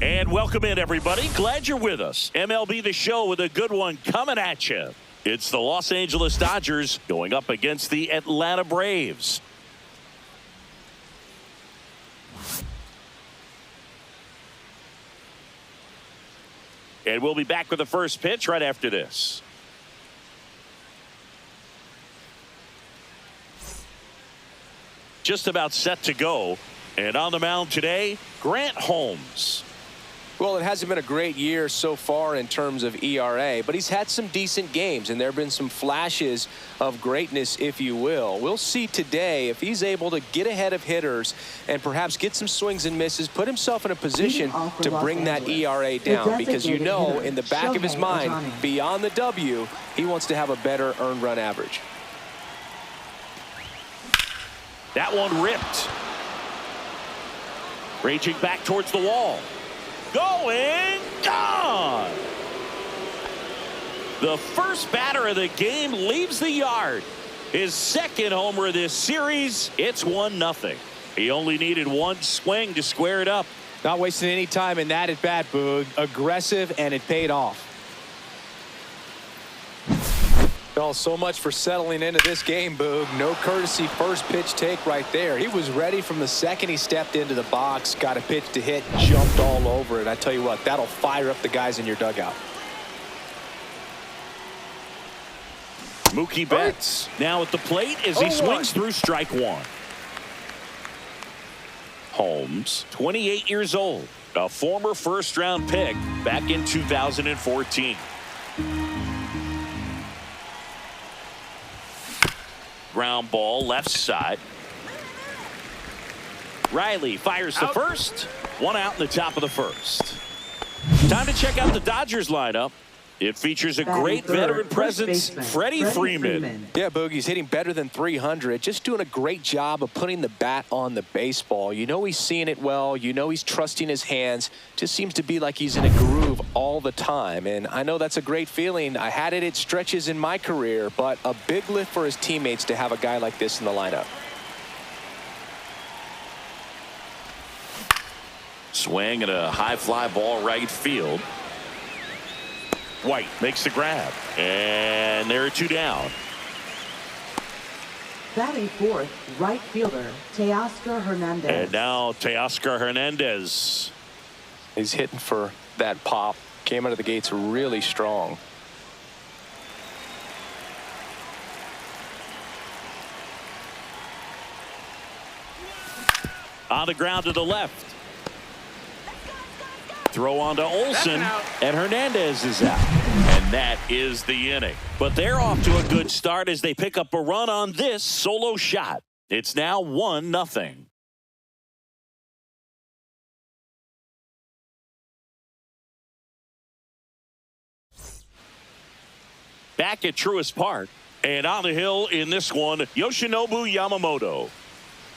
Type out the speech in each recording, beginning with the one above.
And welcome in, everybody. Glad you're with us. MLB The Show with a good one coming at you. It's the Los Angeles Dodgers going up against the Atlanta Braves. And we'll be back with the first pitch right after this. Just about set to go. And on the mound today, Grant Holmes. Well, it hasn't been a great year so far in terms of ERA, but he's had some decent games, and there have been some flashes of greatness, if you will. We'll see today if he's able to get ahead of hitters and perhaps get some swings and misses, put himself in a position to bring that ERA down, because you know in the back of his mind, beyond the W, he wants to have a better earned run average. That one ripped. Raging back towards the wall. Going gone. The first batter of the game leaves the yard. His second homer of this series. It's 1-0. He only needed one swing to square it up. Not wasting any time in that at bat, Boog. Aggressive, and it paid off. Well, so much for settling into this game, Boog. No courtesy first pitch take right there. He was ready from the second he stepped into the box, got a pitch to hit, jumped all over it. I tell you what, that'll fire up the guys in your dugout. Mookie Betts now at the plate as he swings through strike one. Holmes, 28 years old, a former first-round pick back in 2014. Ground ball left side. Riley fires the first. One out in the top of the first. Time to check out the Dodgers lineup. It features a great veteran presence, Freddie Freeman. Yeah, Boogie's hitting better than 300. Just doing a great job of putting the bat on the baseball. You know he's seeing it well. You know he's trusting his hands. Just seems to be like he's in a groove all the time. And I know that's a great feeling. I had it at stretches in my career, but a big lift for his teammates to have a guy like this in the lineup. Swing and a high fly ball right field. White makes the grab, and there are two down. Batting fourth, right fielder, Teoscar Hernandez. And now Teoscar Hernandez. He's hitting for that pop. Came out of the gates really strong. On the ground to the left. Throw on to Olsen, and Hernandez is out. And that is the inning. But they're off to a good start as they pick up a run on this solo shot. It's now 1-0. Back at Truist Park, and on the hill in this one, Yoshinobu Yamamoto.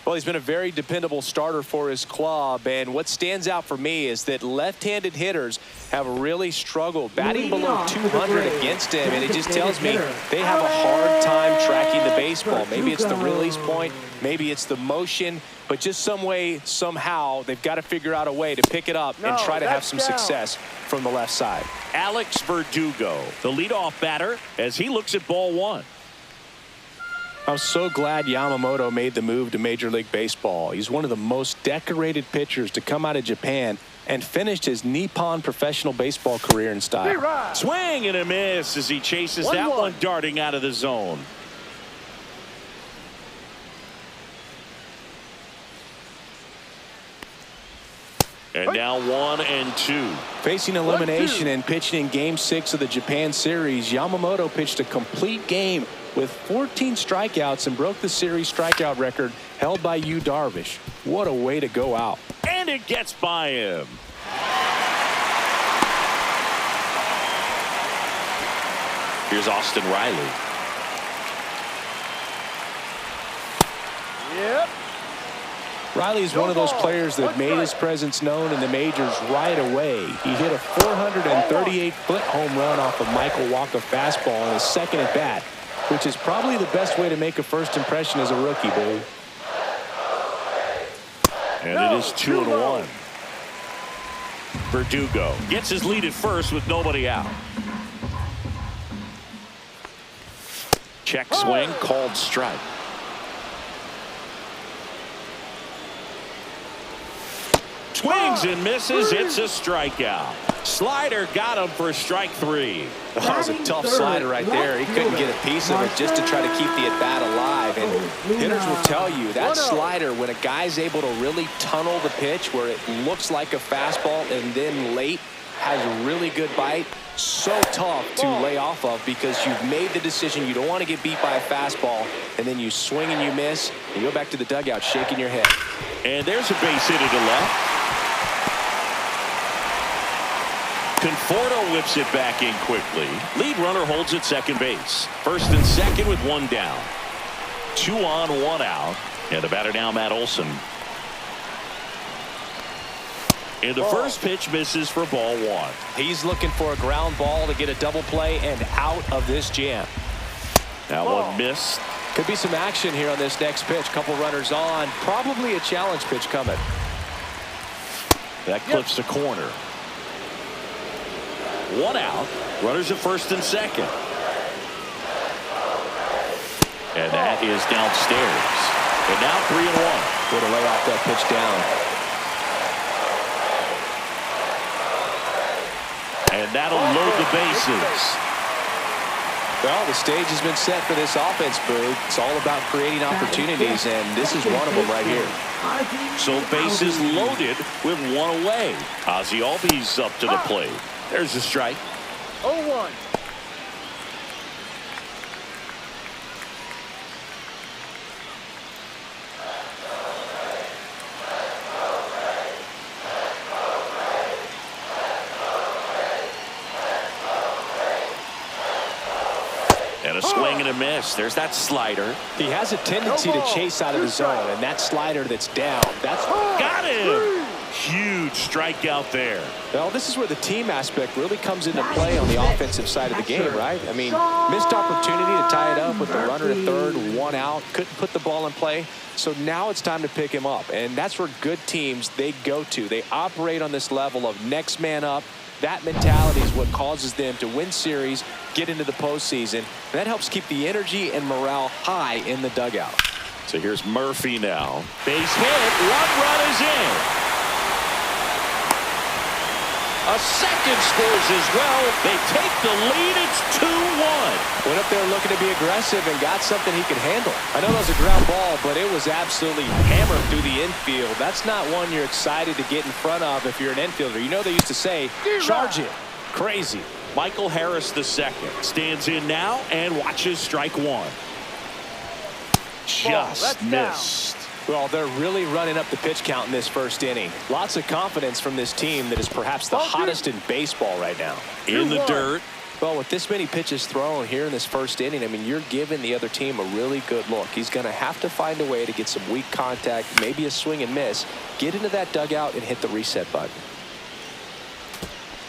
Well, he's been a very dependable starter for his club, and what stands out for me is that left-handed hitters have really struggled batting below 200 against him, and it just tells me they have a hard time tracking the baseball. Maybe it's the release point, maybe it's the motion, but just some way, somehow, they've got to figure out a way to pick it up and try to have some success from the left side. Alex Verdugo, the leadoff batter, as he looks at ball one. I'm so glad Yamamoto made the move to Major League Baseball. He's one of the most decorated pitchers to come out of Japan and finished his Nippon professional baseball career in style. Swing and a miss as he chases that one darting out of the zone. And now 1-2. Facing elimination and pitching in Game 6 of the Japan series, Yamamoto pitched a complete game with 14 strikeouts and broke the series strikeout record held by Yu Darvish. What a way to go out. And it gets by him. Here's Austin Riley. Riley's one of those players that made his presence known in the majors right away. He hit a 438-foot home run off of Michael Wacha fastball in his second at bat, which is probably the best way to make a first impression as a rookie, Billy. And it is 2-1. Verdugo gets his lead at first with nobody out. Check swing, called strike. Swings and misses. It's a strikeout. Slider got him for strike 3. That was a tough slider right there. He couldn't get a piece of it just to try to keep the at-bat alive. And hitters will tell you that slider, when a guy's able to really tunnel the pitch where it looks like a fastball and then late has a really good bite, so tough to lay off of because you've made the decision you don't want to get beat by a fastball, and then you swing and you miss, and you go back to the dugout shaking your head. And there's a base hit to left. Conforto whips it back in quickly. Lead runner holds at second base. First and second with one down. 2 on, 1 out. And the batter now, Matt Olson. And the first pitch misses for ball 1. He's looking for a ground ball to get a double play and out of this jam. That one missed. Could be some action here on this next pitch. Couple runners on. Probably a challenge pitch coming. That clips the corner. 1 out. Runners at first and second. And that is downstairs. And now 3-1. Way to lay off that pitch down. And that'll load the bases. Well, the stage has been set for this offense, Boo. It's all about creating opportunities, and this is one of them right here. So bases loaded with 1 away. Ozzie Albies up to the plate. There's a strike. 0-1. And a swing and a miss. There's that slider. He has a tendency to chase out of the zone, and that slider that's down. That's got him. Huge strikeout there. Well, this is where the team aspect really comes into play on the offensive side of the game, right? I mean, missed opportunity to tie it up with the runner at third, 1 out, couldn't put the ball in play. So now it's time to pick him up, and that's where good teams, they go to. They operate on this level of next man up. That mentality is what causes them to win series, get into the postseason. And that helps keep the energy and morale high in the dugout. So here's Murphy now. Base hit. 1 run is in. A second scores as well. They take the lead. It's 2-1. Went up there looking to be aggressive and got something he could handle. I know that was a ground ball, but it was absolutely hammered through the infield. That's not one you're excited to get in front of if you're an infielder. You know they used to say, charge it. Crazy. Michael Harris II stands in now and watches strike 1. Just missed. Well, they're really running up the pitch count in this first inning. Lots of confidence from this team that is perhaps the hottest in baseball right now. In the dirt. Well, with this many pitches thrown here in this first inning, I mean, you're giving the other team a really good look. He's going to have to find a way to get some weak contact, maybe a swing and miss, get into that dugout and hit the reset button.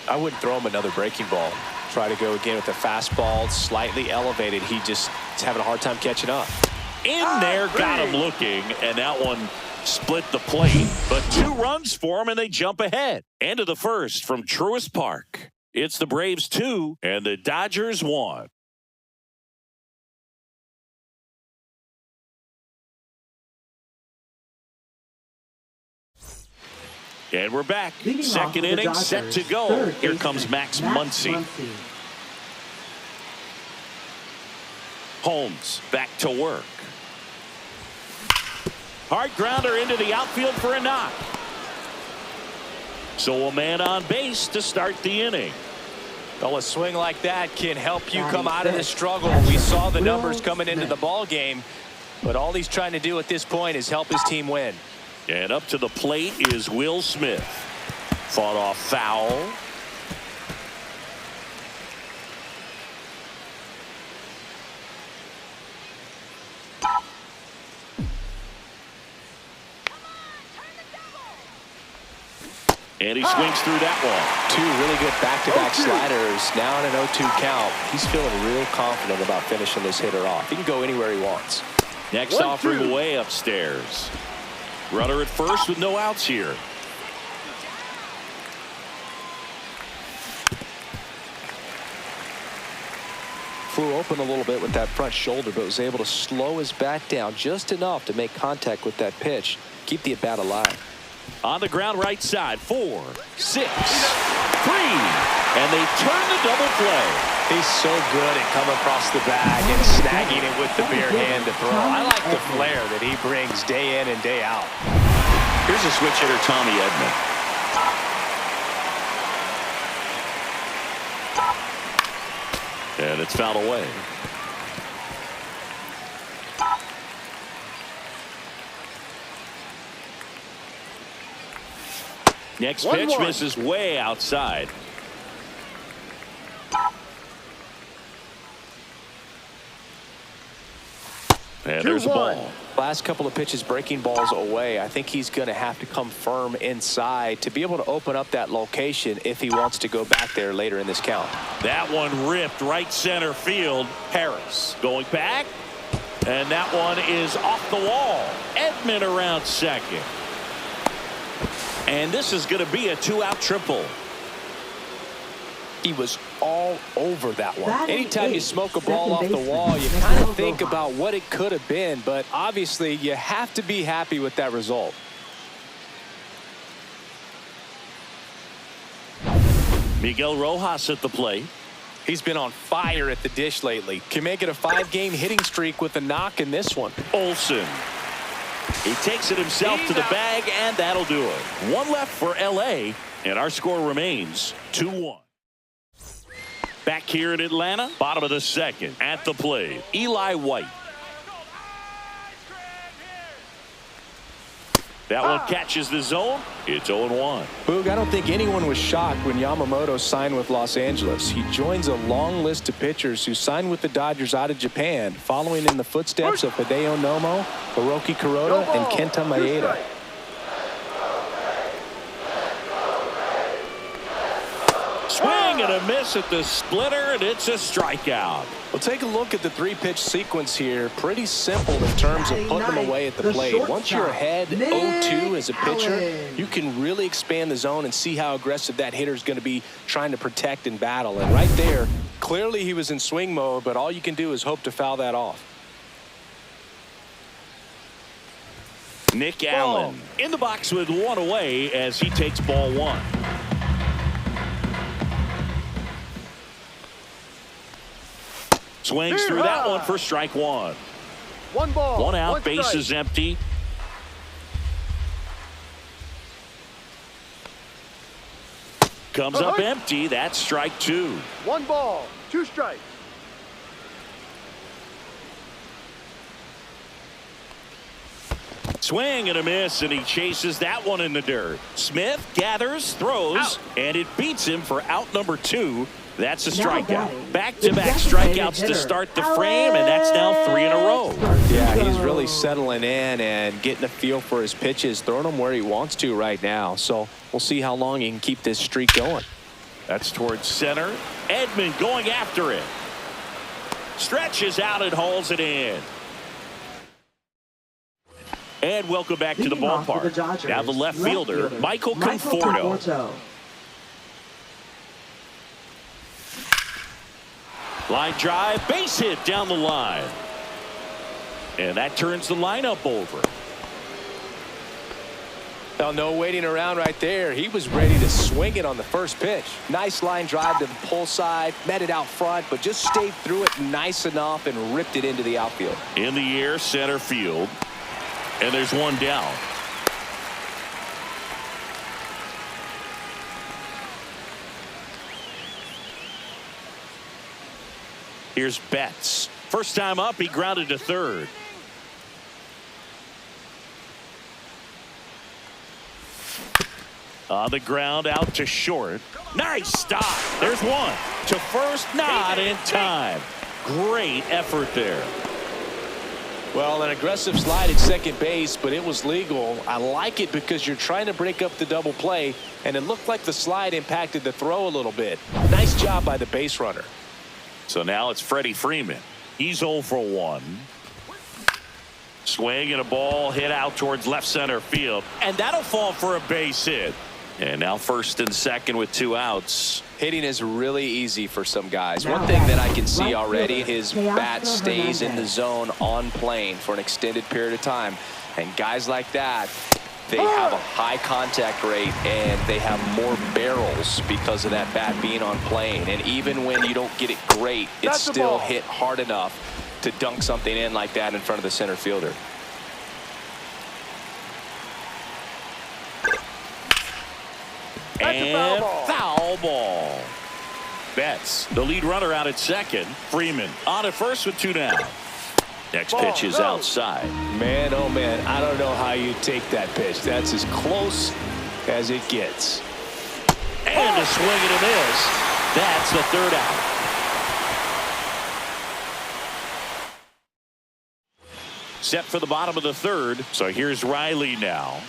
I wouldn't throw him another breaking ball. Try to go again with a fastball, slightly elevated. He just is having a hard time catching up. In there, got him looking, and that one split the plate. But 2 runs for him, and they jump ahead. End of the first from Truist Park. It's the Braves 2 and the Dodgers 1. And we're back. Second inning set to go. Here comes Max Muncy. Holmes back to work. Hard grounder into the outfield for a knock. So a man on base to start the inning. Well, a swing like that can help you come out of the struggle. We saw the numbers coming into the ball game, but all he's trying to do at this point is help his team win. And up to the plate is Will Smith. Fought off foul. And he swings through that one. 2 really good back-to-back sliders. Now in an 0-2 count. He's feeling real confident about finishing this hitter off. He can go anywhere he wants. Next offering away upstairs. Runner at first with no outs here. flew open a little bit with that front shoulder, but was able to slow his bat down just enough to make contact with that pitch, keep the at-bat alive. On the ground right side, 4, 6, 3, and they turn the double play. He's so good at coming across the bag and snagging it with the bare hand to throw. I like the flair that he brings day in and day out. Here's a switch hitter, Tommy Edman. And it's fouled away. Next pitch misses way outside. And there's a ball. Last couple of pitches breaking balls away. I think he's going to have to come firm inside to be able to open up that location if he wants to go back there later in this count. That one ripped right center field. Harris going back. And that one is off the wall. Edman around second. And this is going to be a 2-out triple. He was all over that one. Anytime you smoke a ball off the wall, you kind of think about what it could have been, but obviously you have to be happy with that result. Miguel Rojas at the plate. He's been on fire at the dish lately. Can make it a 5-game hitting streak with a knock in this one. Olsen. He takes it himself to the bag, and that'll do it. One left for L.A., and our score remains 2-1. Back here in Atlanta, bottom of the second, at the plate, Eli White. That one catches the zone. It's 0-1. Boog, I don't think anyone was shocked when Yamamoto signed with Los Angeles. He joins a long list of pitchers who signed with the Dodgers out of Japan, following in the footsteps of Hideo Nomo, Hiroki Kuroda, and Kenta Maeda. Swing and a miss at the splitter, and it's a strikeout. Well, take a look at the 3-pitch sequence here. Pretty simple in terms of putting them away at the plate. Once you're ahead 0-2 as a pitcher, you can really expand the zone and see how aggressive that hitter is going to be trying to protect and battle. And right there, clearly he was in swing mode, but all you can do is hope to foul that off. Nick Allen in the box with one away as he takes ball 1. Swings through that one for strike 1. 1 ball. 1 out, 1 base strike. is empty. Comes up empty. That's strike 2. 1 ball. 2 strikes. Swing and a miss, and he chases that one in the dirt. Smith gathers, throws, and it beats him for out number 2. That's a strikeout. Back-to-back strikeouts to start the frame, and that's now 3 in a row. Yeah, he's really settling in and getting a feel for his pitches, throwing them where he wants to right now. So we'll see how long he can keep this streak going. That's towards center. Edman going after it. Stretches out and hauls it in. And welcome back to the ballpark. Now the left fielder, Michael Conforto. Line drive, base hit down the line. And that turns the lineup over. Now, no waiting around right there. He was ready to swing it on the first pitch. Nice line drive to the pull side, met it out front, but just stayed through it nice enough and ripped it into the outfield. In the air, center field. And there's one down. Here's Betts. First time up, he grounded to third. On the ground, out to short. Nice stop. There's one. To first, not in time. Great effort there. Well, an aggressive slide at second base, but it was legal. I like it because you're trying to break up the double play, and it looked like the slide impacted the throw a little bit. Nice job by the base runner. So now it's Freddie Freeman. He's 0 for 1. Swing and a ball hit out towards left center field. And that'll fall for a base hit. And now first and second with 2 outs. Hitting is really easy for some guys. One thing that I can see already, his bat stays in the zone on plane for an extended period of time. And guys like that, they have a high contact rate and they have more barrels because of that bat being on plane. And even when you don't get it great, it's still hit hard enough to dunk something in like that in front of the center fielder. And foul ball. Betts, the lead runner, out at second. Freeman on at first with 2 down. Next pitch is outside. Man, oh man, I don't know how you take that pitch. That's as close as it gets. And a swing and a miss. That's the 3rd out. Set for the bottom of the 3rd. So here's Riley now.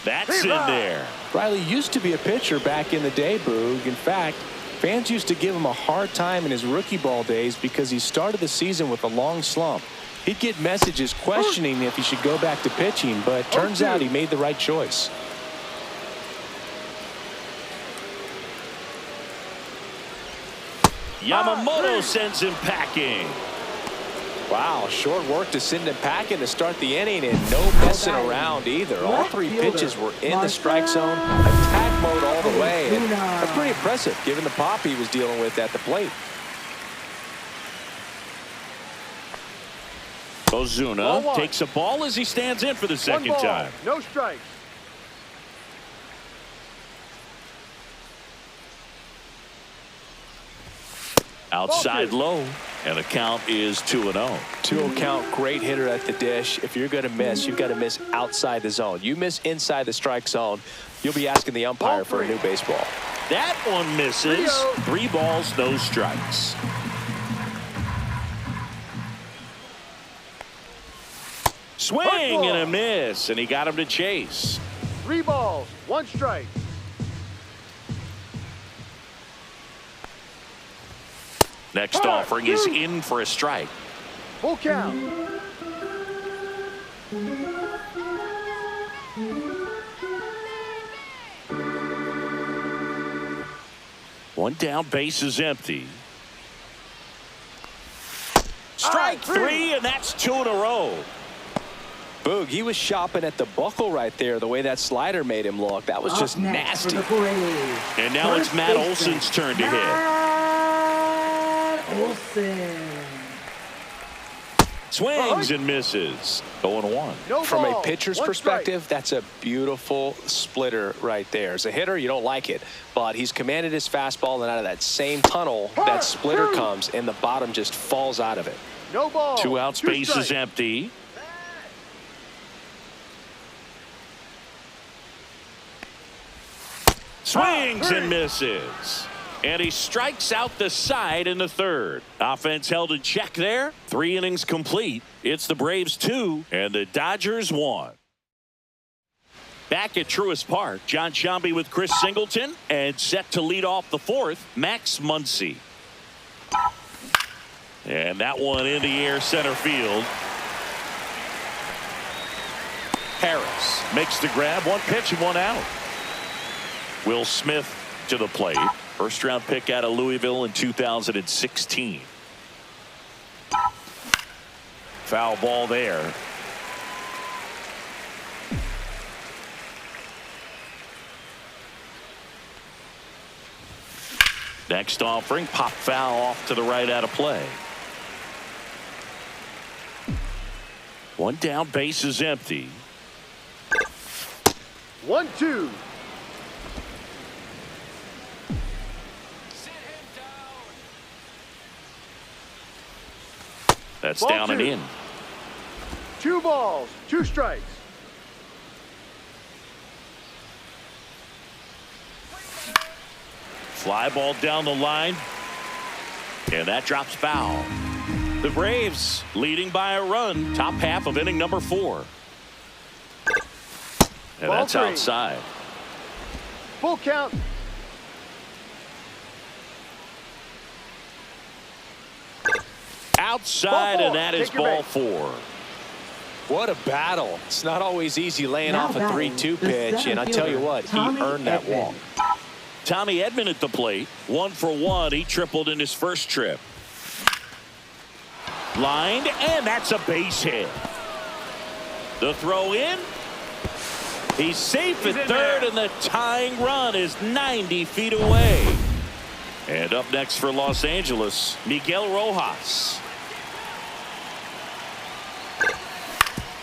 That's in there. Riley used to be a pitcher back in the day, Boog. In fact, fans used to give him a hard time in his rookie ball days because he started the season with a long slump. He'd get messages questioning if he should go back to pitching, but it turns out he made the right choice. Yamamoto sends him packing. Wow, short work to send him packing to start the inning, and no messing around either. All 3 pitches were in the strike zone, attack mode all the way, and that's pretty impressive given the pop he was dealing with at the plate. Ozuna takes a ball as he stands in for the 2nd time. No strikes. Outside low, and the count is 2-0. 2-0 count, great hitter at the dish. If you're going to miss, you've got to miss outside the zone. You miss inside the strike zone, you'll be asking the umpire for a new baseball. That one misses. 3 balls, no strikes. Swing and a miss, and he got him to chase. 3 balls, 1 strike. Next offering is in for a strike. Full count. One down, base is empty. Strike 3, and that's 2 in a row. Boog, he was shopping at the buckle right there, the way that slider made him look. That was just nasty. And now it's Matt Olson's turn to hit. Swings and misses. 0-1. From a pitcher's perspective, that's a beautiful splitter right there. As a hitter, you don't like it, but he's commanded his fastball, and out of that same tunnel, that splitter comes, and the bottom just falls out of it. No ball. 2 outs, base is empty. Swings and misses. And he strikes out the side in the 3rd. Offense held in check there. 3 innings complete. It's the Braves 2 and the Dodgers 1. Back at Truist Park, John Sciambi with Chris Singleton, and set to lead off the 4th, Max Muncy. And that one in the air, center field. Harris makes the grab. 1 pitch and 1 out. Will Smith to the plate. First round pick out of Louisville in 2016. Foul ball there. Next offering, pop foul off to the right, out of play. 1 down, base is empty. 1-2. That's Ball down 2. and in. 2 balls, 2 strikes. Fly ball down the line. And that drops foul. The Braves leading by a run. Top half of inning number 4. And Ball that's 3. outside. Full count. Outside, Ball 4. and that is Take your ball base. 4. What a battle. It's not always easy laying Now off a batting, 3-2 the pitch, center and I tell you fielder, what, he Tommy earned that Edman. walk. Tommy Edman at the plate. 1 for 1. He tripled in his first trip. Lined, and that's a base hit. The throw in. He's safe at third, and the tying run is 90 feet away. And up next for Los Angeles, Miguel Rojas.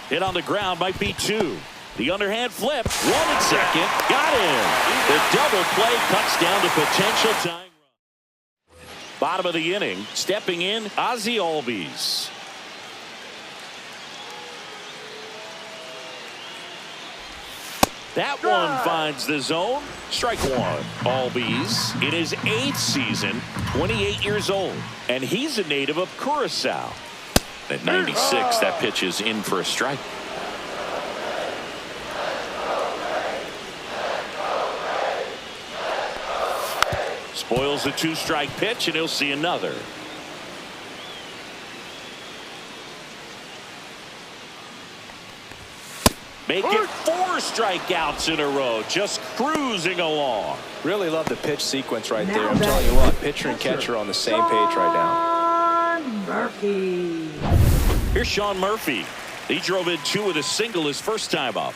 Hit on the ground, might be 2. The underhand flip, 1 at second, got him. The double play cuts down the potential tying run. Bottom of the inning, stepping in, Ozzie Albies. That one finds the zone. Strike 1. Albies in his 8th season, 28 years old, and he's a native of Curacao. At 96, that pitch is in for a strike. Spoils a 2-strike pitch, and he'll see another. Make it 4 strikeouts in a row, just cruising along. Really love the pitch sequence right there. I'm telling you what, pitcher and catcher on the same page right now. Sean Murphy. Here's Sean Murphy. He drove in 2 with a single his first time up.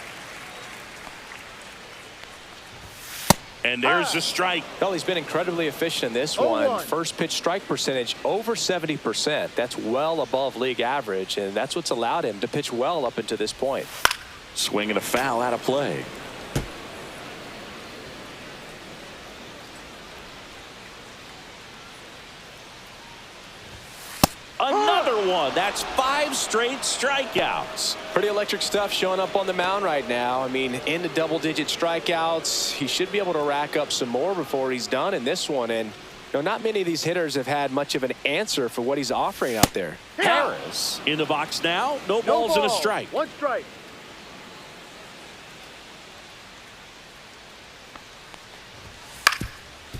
And there's the strike. Well, he's been incredibly efficient in this one. First pitch strike percentage over 70%. That's well above league average, and that's what's allowed him to pitch well up until this point. Swing and a foul out of play. Another one. That's 5 straight strikeouts. Pretty electric stuff showing up on the mound right now. I mean, into double-digit strikeouts. He should be able to rack up some more before he's done in this one. And you know, not many of these hitters have had much of an answer for what he's offering out there. Harris in the box now. No balls and a strike. 1 strike.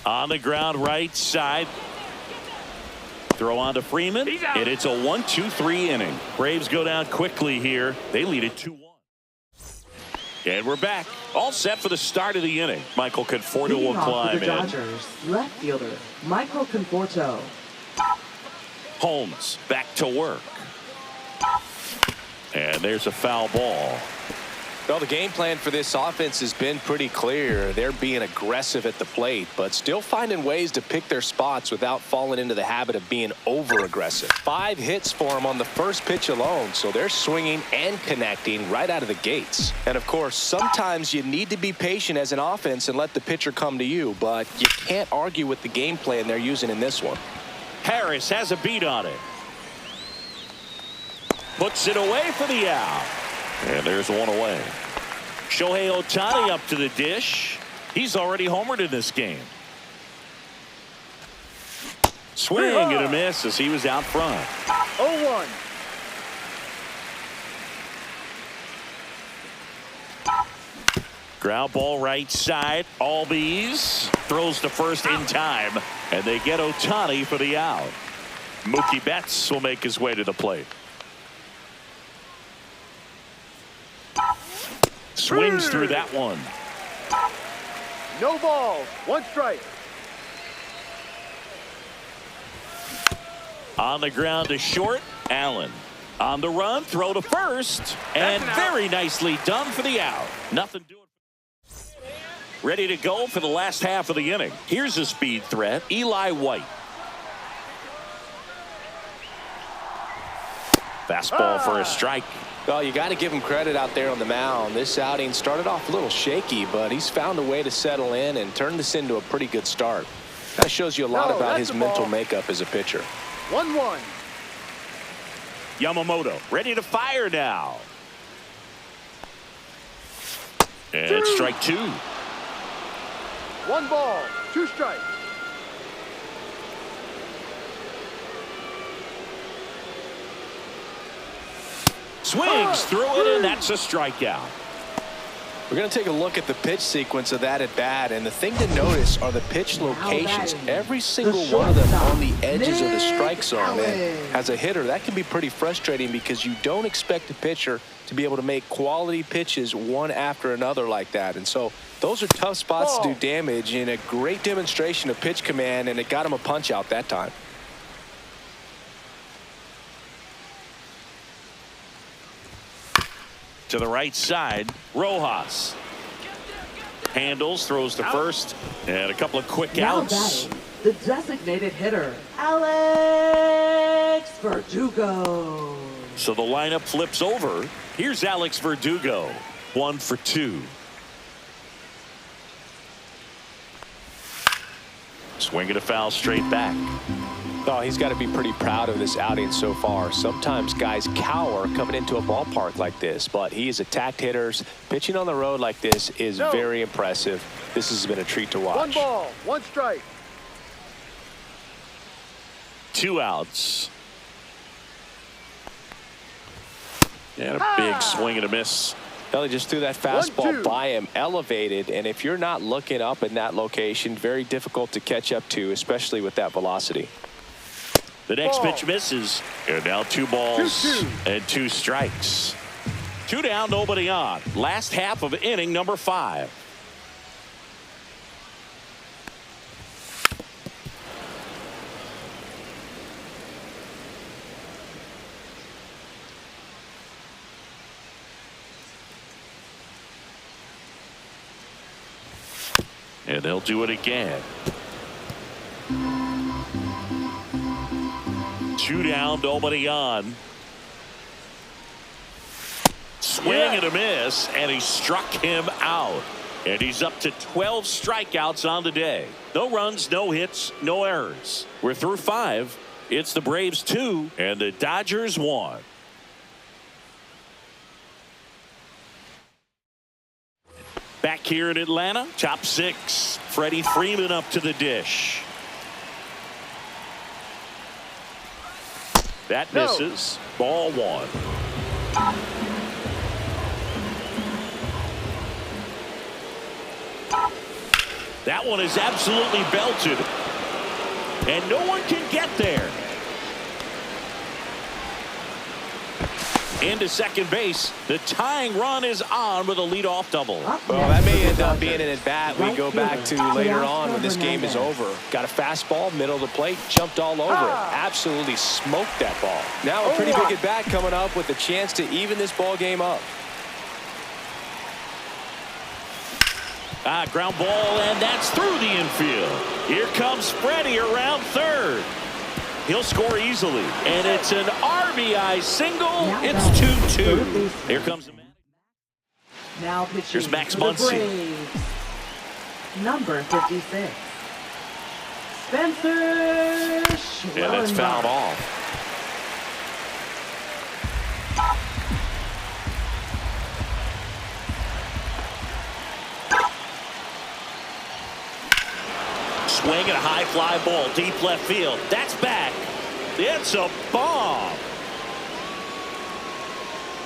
On the ground, right side. Throw on to Freeman, and it's a 1-2-3 inning. Braves go down quickly here. They lead it 2-1. And we're back. All set for the start of the inning. Michael Conforto will climb the Dodgers, left fielder, Michael Conforto. Holmes back to work. And there's a foul ball. Well, the game plan for this offense has been pretty clear. They're being aggressive at the plate, but still finding ways to pick their spots without falling into the habit of being over-aggressive. 5 hits for them on the first pitch alone, so they're swinging and connecting right out of the gates. And, of course, sometimes you need to be patient as an offense and let the pitcher come to you, but you can't argue with the game plan they're using in this one. Harris has a beat on it. Puts it away for the out. And there's one away. Shohei Ohtani up to the dish. He's already homered in this game. Swing and a miss as he was out front. 0-1. Ground ball right side. Albies throws to first in time. And they get Ohtani for the out. Mookie Betts will make his way to the plate. Swings through that one. No balls. 1 strike. On the ground to short. Allen. On the run. Throw to first. And very nicely done for the out. Nothing doing. Ready to go for the last half of the inning. Here's a speed threat. Eli White. Fastball for a strike. Well, you got to give him credit out there on the mound. This outing started off a little shaky, but he's found a way to settle in and turn this into a pretty good start. That shows you a lot about his mental makeup as a pitcher. 1-1. Yamamoto ready to fire now. And strike 2. 1 ball, 2 strikes. Swings through it, and that's a strikeout. We're going to take a look at the pitch sequence of that at bat, and the thing to notice are the pitch locations. Every single one of them on the edges of the strike zone. And as a hitter, that can be pretty frustrating because you don't expect a pitcher to be able to make quality pitches one after another like that. And so those are tough spots to do damage, and a great demonstration of pitch command, and it got him a punch out that time. To the right side, Rojas handles, throws to first, and a couple of quick outs. The designated hitter, Alex Verdugo. So the lineup flips over. Here's Alex Verdugo, 1 for 2. Swinging a foul straight back. Oh, he's got to be pretty proud of this outing so far. Sometimes guys cower coming into a ballpark like this, but he has attacked hitters. Pitching on the road like this is very impressive. This has been a treat to watch. 1 ball, 1 strike. 2 outs. And a big swing and a miss. Well, he just threw that fastball by him, elevated, and if you're not looking up in that location, very difficult to catch up to, especially with that velocity. The next pitch misses, and now 2 balls and 2 strikes. 2 down, nobody on. Last half of inning number 5. And they'll do it again. 2 down, nobody on. Swing and a miss, and he struck him out. And he's up to 12 strikeouts on the day. No runs, no hits, no errors. We're through 5. It's the Braves 2 and the Dodgers 1. Back here in Atlanta, top 6. Freddie Freeman up to the dish. That misses. Ball 1. That one is absolutely belted. And no one can get there. Into second base. The tying run is on with a leadoff double. Well, that may end up being an at-bat we go back to later on when this game is over. Got a fastball, middle of the plate, jumped all over it. Absolutely smoked that ball. Now a pretty big at-bat coming up with a chance to even this ball game up. Ground ball, and that's through the infield. Here comes Freddie around third. He'll score easily, and it's an RBI single. It's 2-2. Here comes the man. Now pitching. Here's Max for the Muncy. Braves, number 56, Spencer Schwellenbach. And that's fouled off. Swing and a high fly ball, deep left field. That's back. It's a bomb.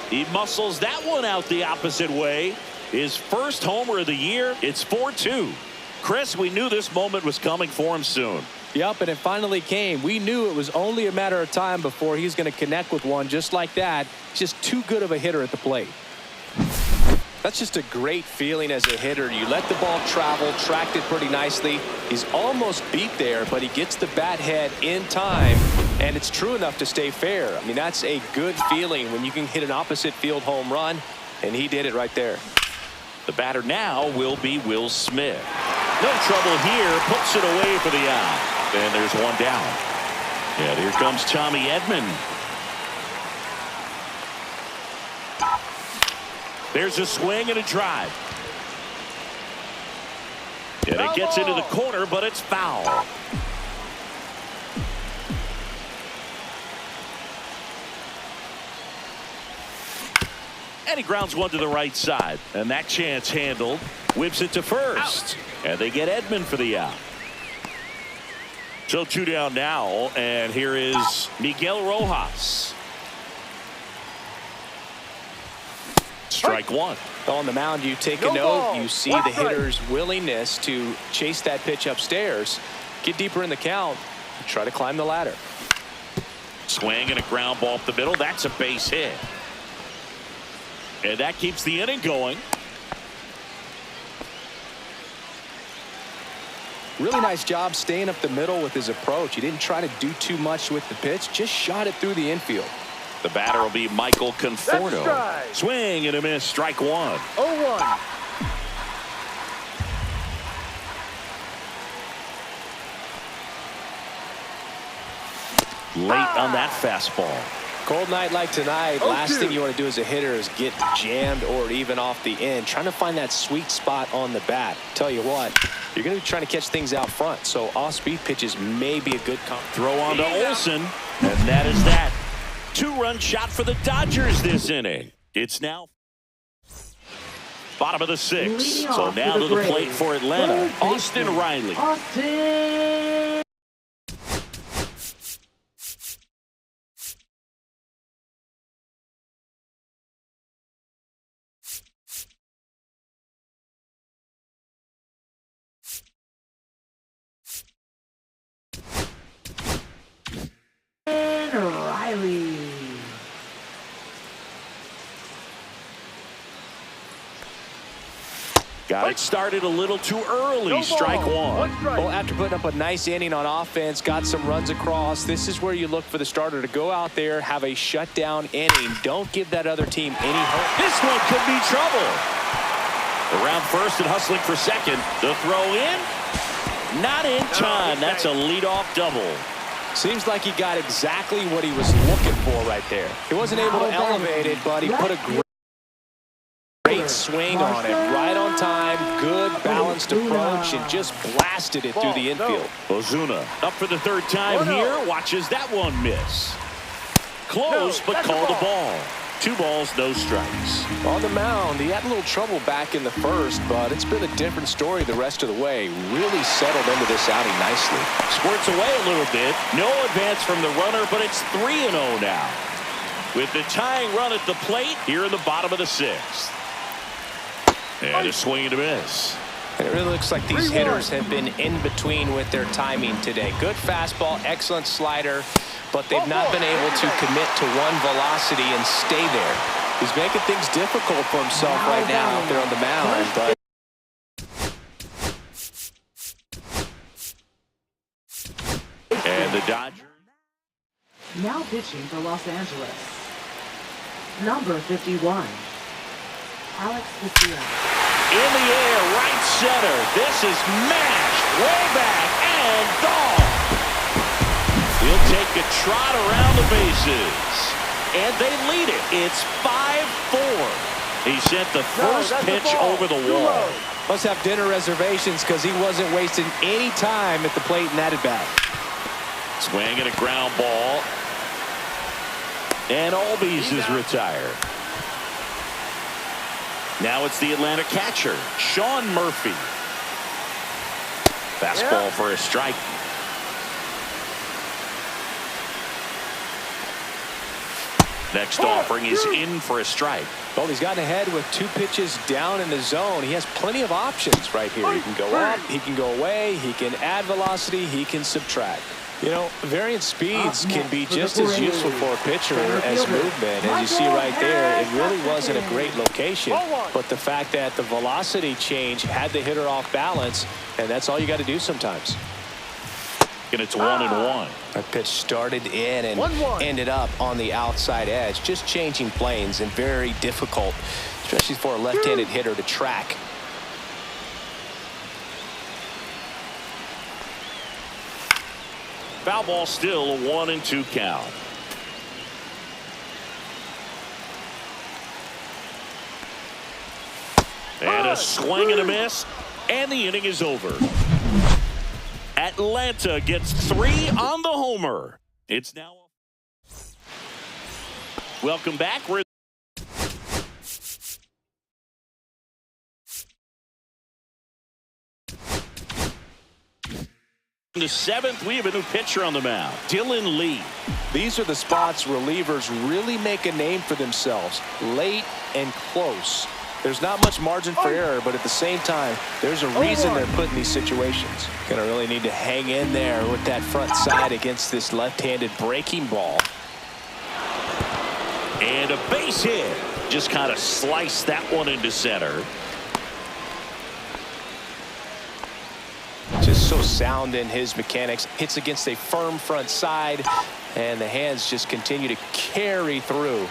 He muscles that one out the opposite way. His first homer of the year. It's 4-2. Chris, we knew this moment was coming for him soon. Yep, and it finally came. We knew it was only a matter of time before he's going to connect with one just like that. Just too good of a hitter at the plate. That's just a great feeling as a hitter. You let the ball travel, tracked it pretty nicely. He's almost beat there, but he gets the bat head in time, and it's true enough to stay fair. I mean, that's a good feeling when you can hit an opposite field home run, and he did it right there. The batter now will be Will Smith. No trouble here, puts it away for the out. And there's one down. And here comes Tommy Edman. There's a swing and a drive. And it gets into the corner, but it's foul. And he grounds one to the right side. And that chance handled. Whips it to first. And they get Edman for the out. So 2 down now. And here is Miguel Rojas. Strike one. On the mound, you take a note. You see the hitter's willingness to chase that pitch upstairs, get deeper in the count, and try to climb the ladder. Swing and a ground ball up the middle. That's a base hit. And that keeps the inning going. Really nice job staying up the middle with his approach. He didn't try to do too much with the pitch, just shot it through the infield. The batter will be Michael Conforto. Swing and a miss. Strike one. 0-1. Late on that fastball. Cold night like tonight, last thing you want to do as a hitter is get jammed or even off the end. Trying to find that sweet spot on the bat. Tell you what, you're going to be trying to catch things out front, so off-speed pitches may be a good throw on to Olsen, and that is that. Two-run shot for the Dodgers this inning. It's now bottom of the sixth. So now to the plate for Atlanta, Austin Riley. Riley. Got it started a little too early. Strike one. Well, after putting up a nice inning on offense, got some runs across, this is where you look for the starter to go out there, have a shutdown inning. Don't give that other team any hope. This one could be trouble. Around first and hustling for second. The throw in. Not in time. That's a leadoff double. Seems like he got exactly what he was looking for right there. He wasn't able to elevate it, but he put a great swing on it. Right on time, good balanced approach, and just blasted it through the infield. Ozuna up for the third time here. Watches that one miss. Close, but called a ball. 2 balls, no strikes. On the mound, he had a little trouble back in the first, but it's been a different story the rest of the way. Really settled into this outing nicely. Squirts away a little bit. No advance from the runner, but it's 3-0 now. With the tying run at the plate here in the bottom of the sixth. And a swing and a miss. And it really looks like these hitters have been in between with their timing today. Good fastball, excellent slider, but they've not been able to commit to one velocity and stay there. He's making things difficult for himself right now out there on the mound, but and the Dodgers now pitching for Los Angeles. Number 51, Alex Casilla. In the air, right center. This is mashed way back and gone. He'll take a trot around the bases. And they lead it. It's 5-4. He sent the first pitch over the wall. Must have dinner reservations because he wasn't wasting any time at the plate in that at-bat. Swing and a ground ball. And Albies is retired. Now it's the Atlanta catcher, Sean Murphy. Fastball for a strike. Next offering is in for a strike. Well, he's gotten ahead with 2 pitches down in the zone. He has plenty of options right here. He can go up, he can go away, he can add velocity, he can subtract. You know, variant speeds can be just as useful for a pitcher as movement. As you see right there, it really wasn't a great location, but the fact that the velocity change had the hitter off balance, and that's all you got to do sometimes. And it's 1-1. That pitch started in and ended up on the outside edge, just changing planes, and very difficult, especially for a left-handed hitter to track. Foul ball, still a 1-2 count. And a swing and a miss, and the inning is over. Atlanta gets 3 on the homer. It's now. Welcome back. We're In the seventh, we have a new pitcher on the mound, Dylan Lee. These are the spots relievers really make a name for themselves, late and close. There's not much margin for error, but at the same time, there's a reason they're put in these situations. Gonna really need to hang in there with that front side against this left-handed breaking ball. And a base hit. Just kind of sliced that one into center. Just so sound in his mechanics. Hits against a firm front side, and the hands just continue to carry through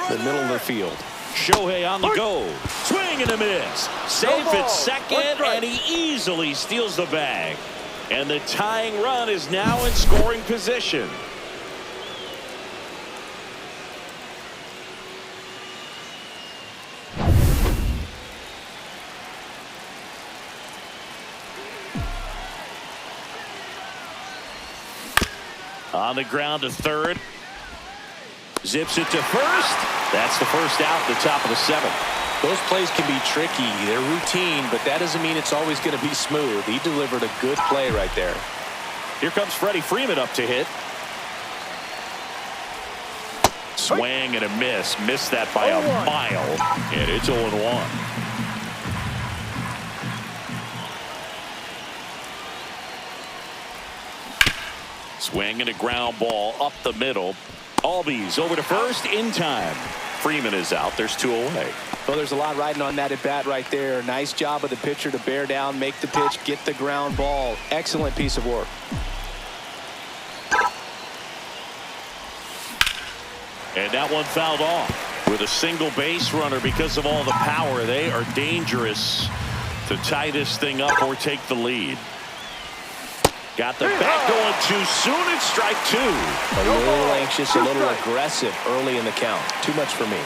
the middle of the field. Shohei on the go. Swing and a miss. Safe at second, and he easily steals the bag. And the tying run is now in scoring position. On the ground to third. Zips it to first. That's the first out at the top of the seventh. Those plays can be tricky. They're routine, but that doesn't mean it's always going to be smooth. He delivered a good play right there. Here comes Freddie Freeman up to hit. Swing and a miss. Missed that by a mile. And it's 0-1. Swing and a ground ball up the middle. Albies over to first in time. Freeman is out. There's 2 away. Well, there's a lot riding on that at bat right there. Nice job of the pitcher to bear down, make the pitch, get the ground ball. Excellent piece of work. And that one fouled off with a single base runner. Because of all the power, they are dangerous to tie this thing up or take the lead. Got the bat going too soon. It's strike 2. A little anxious, a little aggressive early in the count. Too much for me.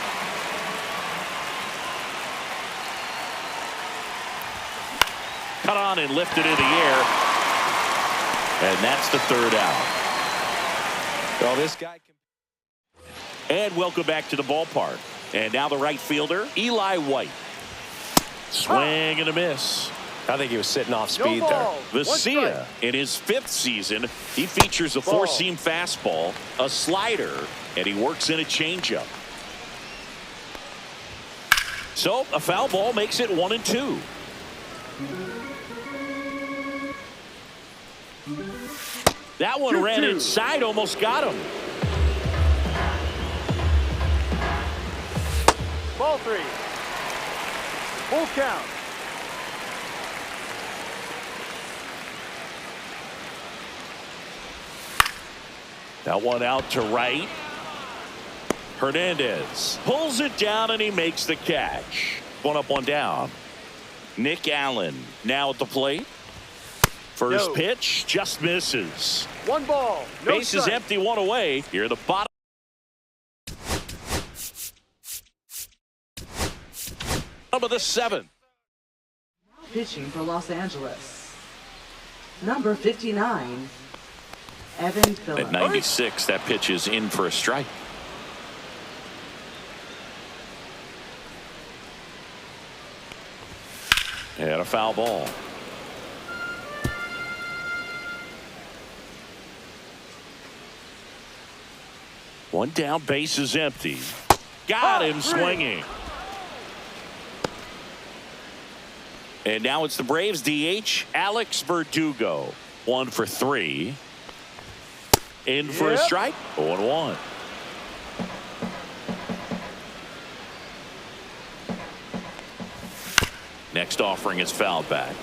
Cut on and lifted in the air. And that's the third out. Well, this guy can... And welcome back to the ballpark. And now the right fielder, Eli White. Swing and a miss. I think he was sitting off speed there. Vesia, in his 5th season, he features a 4-seam fastball, a slider, and he works in a changeup. So a foul ball makes it 1-2. That one ran inside, almost got him. Ball 3. Full count. That one out to right. Hernandez pulls it down and he makes the catch. 1 up, 1 down. Nick Allen now at the plate. First pitch just misses. 1 ball. No Base is empty, 1 away. Here the bottom. Of the 7th. Pitching for Los Angeles. Number 59, Evan Phillips. At 96, that pitch is in for a strike. And a foul ball. One down, base is empty. Got him swinging. And now it's the Braves DH, Alex Verdugo. 1 for 3. In for a strike. 0-1. Next offering is fouled back.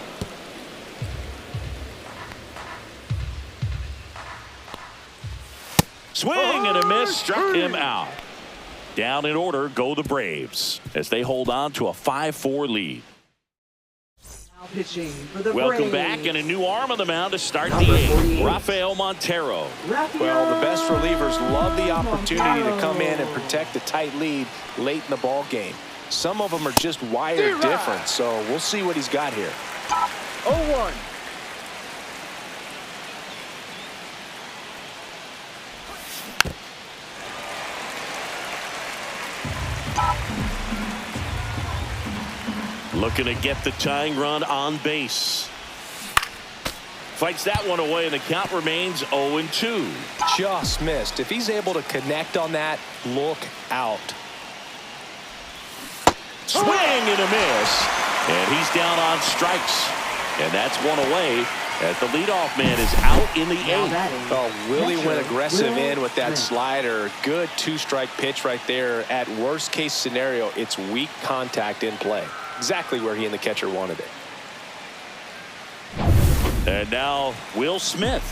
Swing and a miss, struck him out. Down in order go the Braves as they hold on to a 5-4 lead. Pitching for the Welcome Braves. back, and a new arm on the mound to start the 8th. Rafael Montero. Well, the best relievers love the opportunity to come in and protect the tight lead late in the ball game. Some of them are just wired different, so we'll see what he's got here. 0-1. Looking to get the tying run on base. Fights that one away, and the count remains 0-2. Just missed. If he's able to connect on that, look out. Swing and a miss. And he's down on strikes. And that's one away as the leadoff man is out in the 8th. Oh, Willie went aggressive in with that slider. Good two-strike pitch right there. At worst case scenario, it's weak contact in play. Exactly where he and the catcher wanted it. And now Will Smith.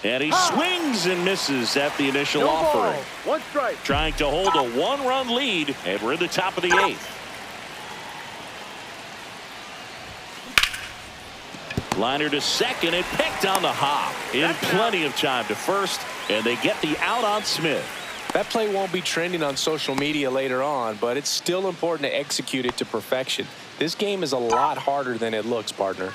And he swings and misses at the initial offering. One strike. Trying to hold a one-run lead, and we're in the top of the 8th. Liner to second and picked on the hop. In plenty of time to first, and they get the out on Smith. That play won't be trending on social media later on, but it's still important to execute it to perfection. This game is a lot harder than it looks, partner.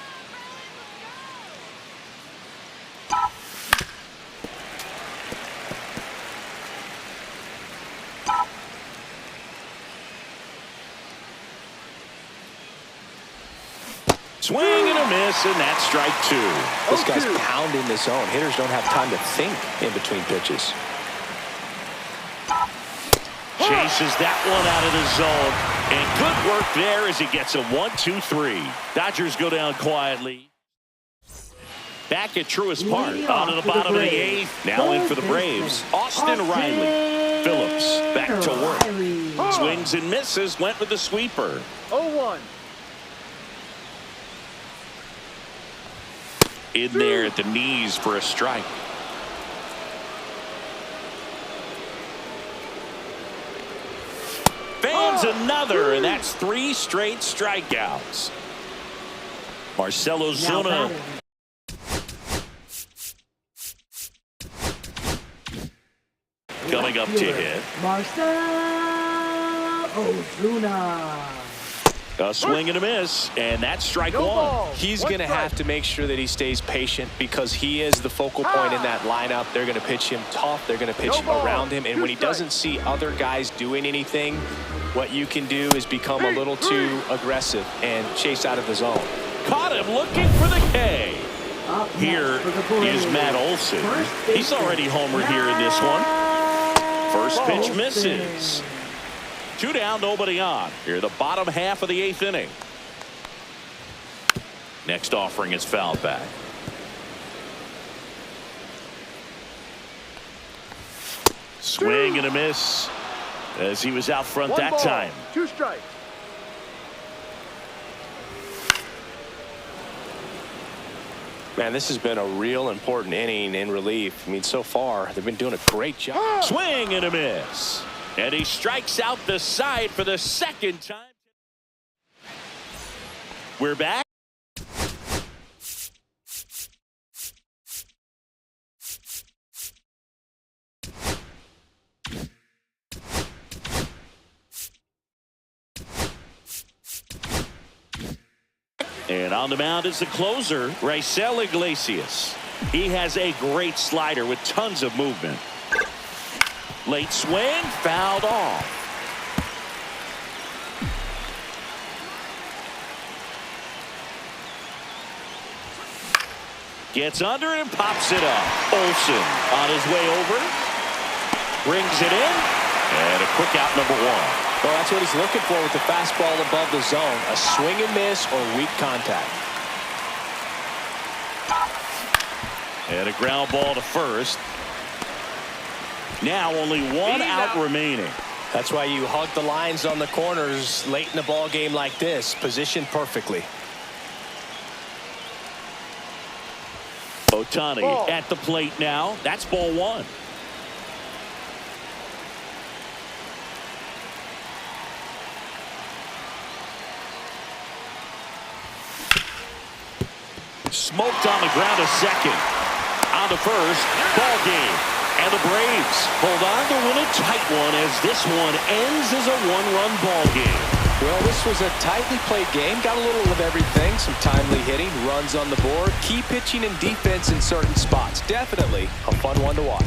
Swing and a miss, and that's strike 2. This guy's pounding the zone. Hitters don't have time to think in between pitches. Chases that one out of the zone, and good work there as he gets a 1-2-3. Dodgers go down quietly. Back at Truist Park, on to the bottom of the 8th. Now in for the Braves, Austin Riley. Phillips back to work. Swings and misses, went with the sweeper. 0-1. In there at the knees for a strike. Fans another, and that's 3 straight strikeouts. Marcelo Zuna. Coming up to hit. Marcelo Zuna. A swing and a miss, and that's strike 1. He's going to have to make sure that he stays patient because he is the focal point in that lineup. They're going to pitch him tough. They're going to pitch around him. And when he doesn't see other guys doing anything, what you can do is become a little too aggressive and chase out of the zone. Caught him looking for the K. Here is Matt Olson. He's already homered here in this one. First pitch misses. 2 down, nobody on. Here, the bottom half of the 8th inning. Next offering is fouled back. Swing and a miss as he was out front that time. 2 strikes. Man, this has been a real important inning in relief. I mean, so far, they've been doing a great job. Swing and a miss. And he strikes out the side for the second time. We're back. And on the mound is the closer, Raisel Iglesias. He has a great slider with tons of movement. Late swing, fouled off. Gets under it and pops it up. Olson on his way over. Brings it in. And a quick out, number 1. Well, that's what he's looking for with the fastball above the zone. A swing and miss or weak contact. And a ground ball to first. Now only 1 out remaining. That's why you hug the lines on the corners late in the ball game like this. Positioned perfectly. Ohtani at the plate now. That's ball 1. Smoked on the ground to second. On to first. Ball game. And the Braves hold on to win a tight one as this one ends as a 1-run ball game. Well, this was a tightly played game. Got a little of everything. Some timely hitting, runs on the board, key pitching and defense in certain spots. Definitely a fun one to watch.